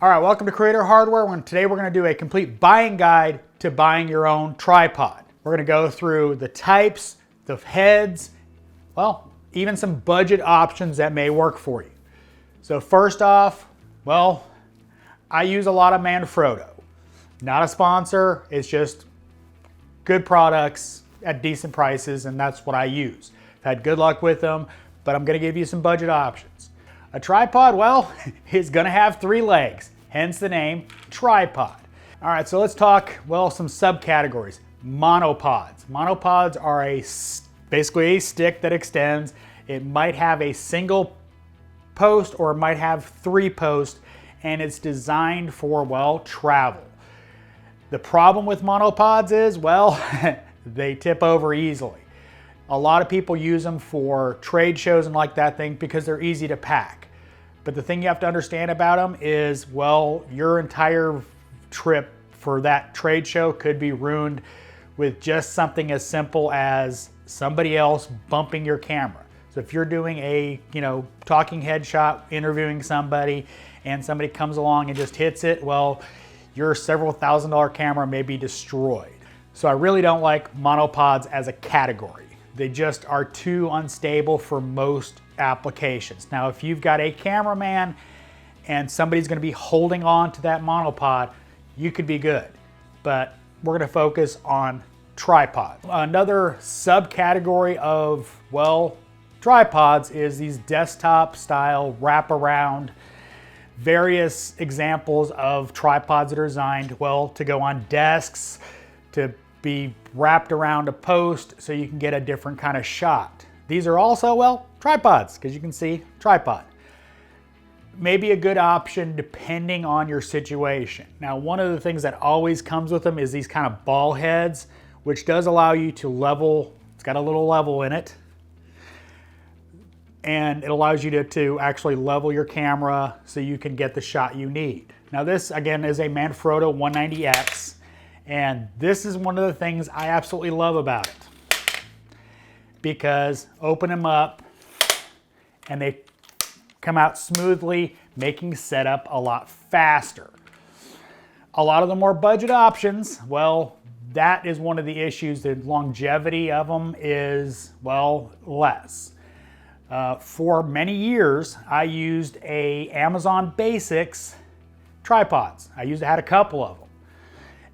All right, welcome to Creator Hardware. Today we're going to do a complete buying guide to buying your own tripod. We're going to go through the types, the heads, well, even some budget options that may work for you. So first off, well, I use a lot of Manfrotto. Not a sponsor, it's just good products at decent prices, and that's what I use. I've had good luck with them, but I'm going to give you some budget options. A tripod, well, is going to have 3 legs, hence the name tripod. All right, so let's talk, well, some subcategories. Monopods. Monopods are basically a stick that extends. It might have a single post or it might have 3 posts, and it's designed for, well, travel. The problem with monopods is, well, they tip over easily. A lot of people use them for trade shows and like that thing because they're easy to pack. But the thing you have to understand about them is, well, your entire trip for that trade show could be ruined with just something as simple as somebody else bumping your camera. So if you're doing a, talking headshot, interviewing somebody, and somebody comes along and just hits it, well, your several $1,000 camera may be destroyed. So I really don't like monopods as a category. They just are too unstable for most applications. Now, if you've got a cameraman and somebody's going to be holding on to that monopod, you could be good. But we're going to focus on tripod. Another subcategory of, well, tripods is these desktop style wraparound. Various examples of tripods that are designed, well, to go on desks, to be wrapped around a post so you can get a different kind of shot. These are also, well, tripods, because you can see tripod. Maybe a good option depending on your situation. Now, one of the things that always comes with them is these kind of ball heads, which does allow you to level. It's got a little level in it. And it allows you to actually level your camera so you can get the shot you need. Now this, again, is a Manfrotto 190X, and this is one of the things I absolutely love about it. Because open them up, and they come out smoothly, making setup a lot faster. A lot of the more budget options, well, that is one of the issues. The longevity of them is, well, less. For many years, I used a Amazon Basics tripods. Had a couple of them.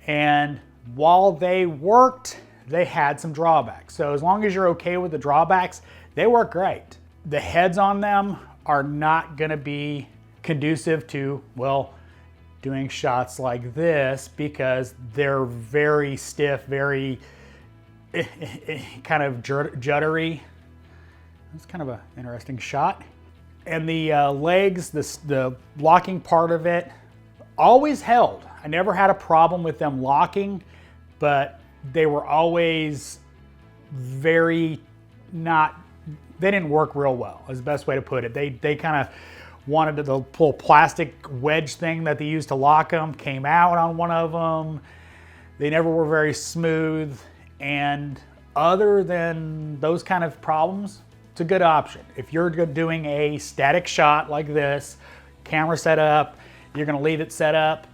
And while they worked, they had some drawbacks. So as long as you're okay with the drawbacks, they work great. The heads on them are not gonna be conducive to, well, doing shots like this because they're very stiff, very kind of juddery. It's kind of an interesting shot. And the legs, the locking part of it, always held. I never had a problem with them locking, but they were always they didn't work real well, is the best way to put it. They kind of wanted the little plastic wedge thing that they used to lock them, came out on one of them. They never were very smooth. And other than those kind of problems, it's a good option. If you're doing a static shot like this, camera set up, you're gonna leave it set up,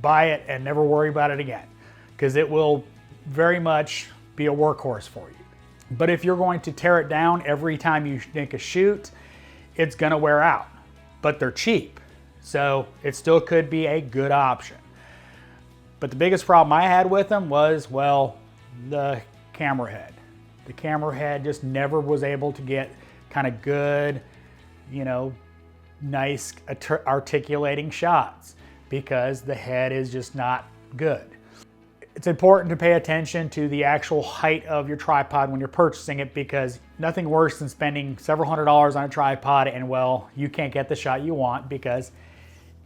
buy it and never worry about it again, because it will very much be a workhorse for you. But if you're going to tear it down every time you make a shoot, it's gonna wear out, but they're cheap. So it still could be a good option. But the biggest problem I had with them was, well, the camera head. The camera head just never was able to get kind of good, nice articulating shots because the head is just not good. It's important to pay attention to the actual height of your tripod when you're purchasing it, because nothing worse than spending several $100s on a tripod and, well, you can't get the shot you want because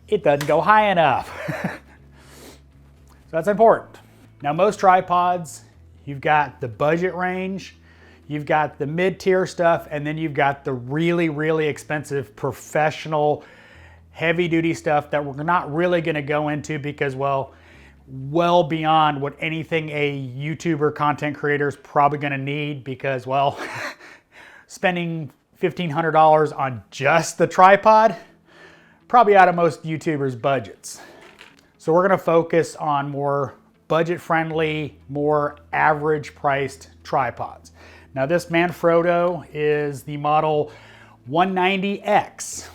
it doesn't go high enough. So that's important. Now, most tripods, you've got the budget range, you've got the mid-tier stuff, and then you've got the really, really expensive professional heavy-duty stuff that we're not really gonna go into because, well beyond what anything a YouTuber content creator is probably gonna need, because, well, spending $1,500 on just the tripod probably out of most YouTubers' budgets. So we're gonna focus on more budget-friendly, more average-priced tripods. Now this Manfrotto is the model 190X,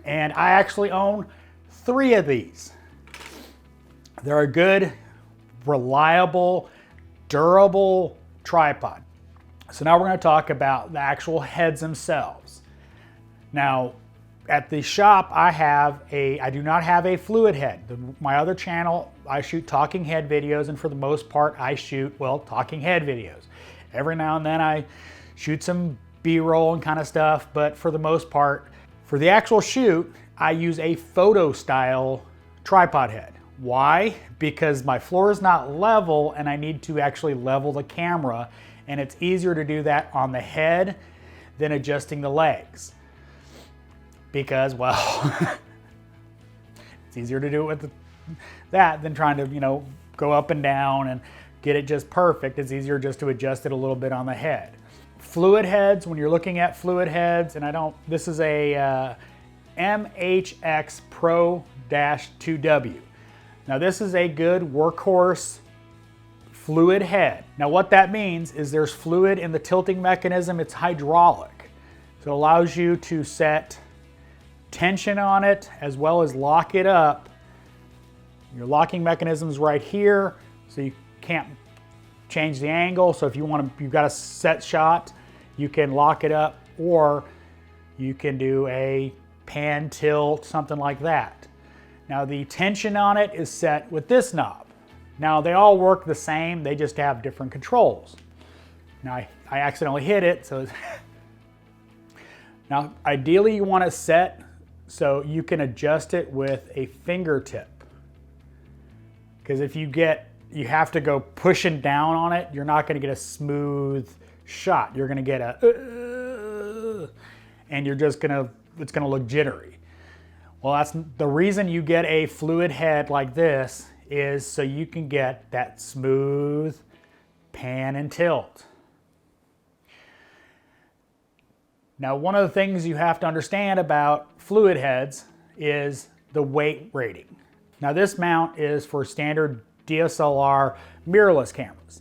and I actually own 3 of these. They're a good, reliable, durable tripod. So now we're going to talk about the actual heads themselves. Now, at the shop, I do not have a fluid head. My other channel, I shoot talking head videos, and for the most part, I shoot, well, talking head videos. Every now and then I shoot some B-roll and kind of stuff, but for the most part, for the actual shoot, I use a photo style tripod head. Why? Because my floor is not level and I need to actually level the camera, and it's easier to do that on the head than adjusting the legs. Because, well, it's easier to do it with that than trying to, you know, go up and down and get it just perfect. It's easier just to adjust it a little bit on the head. Fluid heads, when you're looking at fluid heads, and this is a MHX Pro-2W. Now this is a good workhorse fluid head. Now what that means is there's fluid in the tilting mechanism. It's hydraulic. So it allows you to set tension on it as well as lock it up. Your locking mechanism is right here, so you can't change the angle. So if you've got a set shot, you can lock it up, or you can do a pan tilt, something like that. Now the tension on it is set with this knob. Now they all work the same, they just have different controls. Now I accidentally hit it, so now ideally you want to set so you can adjust it with a fingertip. Because if you have to go pushing down on it, you're not going to get a smooth shot. You're going to get and it's going to look jittery. Well, that's the reason you get a fluid head like this, is so you can get that smooth pan and tilt. Now, one of the things you have to understand about fluid heads is the weight rating. Now, this mount is for standard DSLR mirrorless cameras.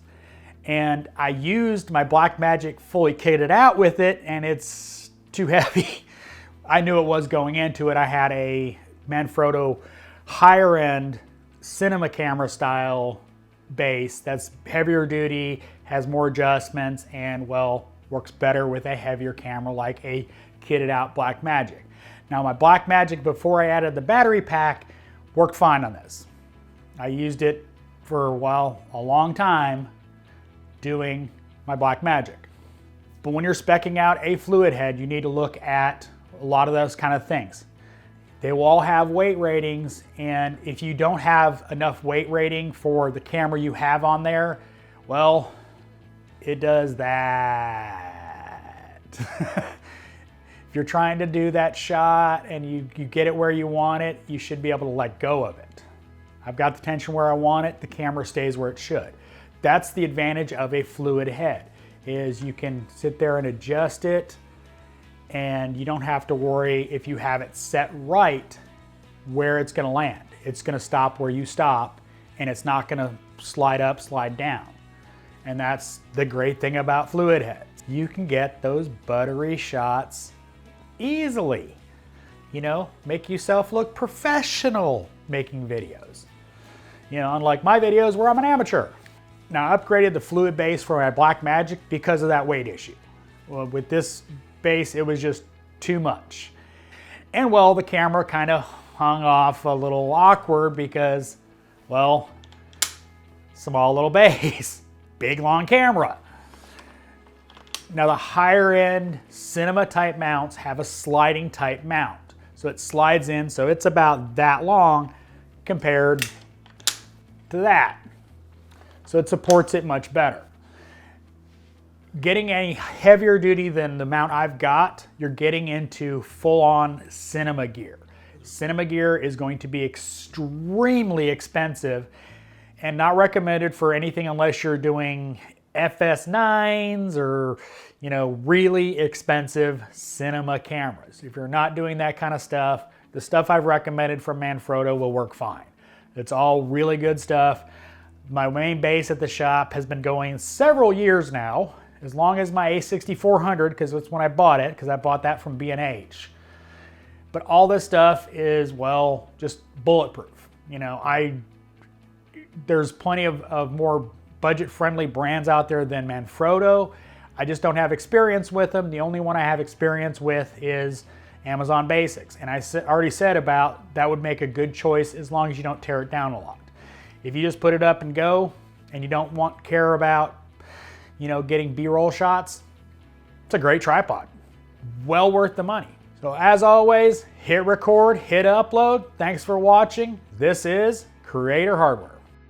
And I used my Blackmagic fully kitted out with it, and it's too heavy. I knew it was going into it. I had a Manfrotto higher end cinema camera style base that's heavier duty, has more adjustments, and well, works better with a heavier camera like a kitted out Blackmagic. Now my Blackmagic, before I added the battery pack, worked fine on this. I used it for, well, a long time doing my Blackmagic. But when you're speccing out a fluid head, you need to look at a lot of those kind of things. They will all have weight ratings, and if you don't have enough weight rating for the camera you have on there, well, it does that. If you're trying to do that shot and you get it where you want it, you should be able to let go of it. I've got the tension where I want it, the camera stays where it should. That's the advantage of a fluid head, is you can sit there and adjust it, and you don't have to worry if you have it set right where it's gonna land. It's gonna stop where you stop, and it's not gonna slide up, slide down. And that's the great thing about fluid heads. You can get those buttery shots easily. You know, make yourself look professional making videos. You know, unlike my videos where I'm an amateur. Now I upgraded the fluid base for my Blackmagic because of that weight issue. Well, with this base, it was just too much. And well, the camera kind of hung off a little awkward because, well, small little base, big long camera. Now the higher end cinema type mounts have a sliding type mount. So it slides in, so it's about that long compared to that. So it supports it much better. Getting any heavier duty than the mount I've got, you're getting into full-on cinema gear. Cinema gear is going to be extremely expensive and not recommended for anything unless you're doing FS9s or, you know, really expensive cinema cameras. If you're not doing that kind of stuff, the stuff I've recommended from Manfrotto will work fine. It's all really good stuff. My main base at the shop has been going several years now, as long as my A6400, because that's when I bought it, because I bought that from B&H. But all this stuff is, well, just bulletproof. You know, there's plenty of more budget-friendly brands out there than Manfrotto. I just don't have experience with them. The only one I have experience with is Amazon Basics. And I already said about that would make a good choice as long as you don't tear it down a lot. If you just put it up and go and you don't care about, you know, getting B-roll shots, it's a great tripod. Well worth the money. So as always, hit record, hit upload. Thanks for watching. This is Creator Hardware.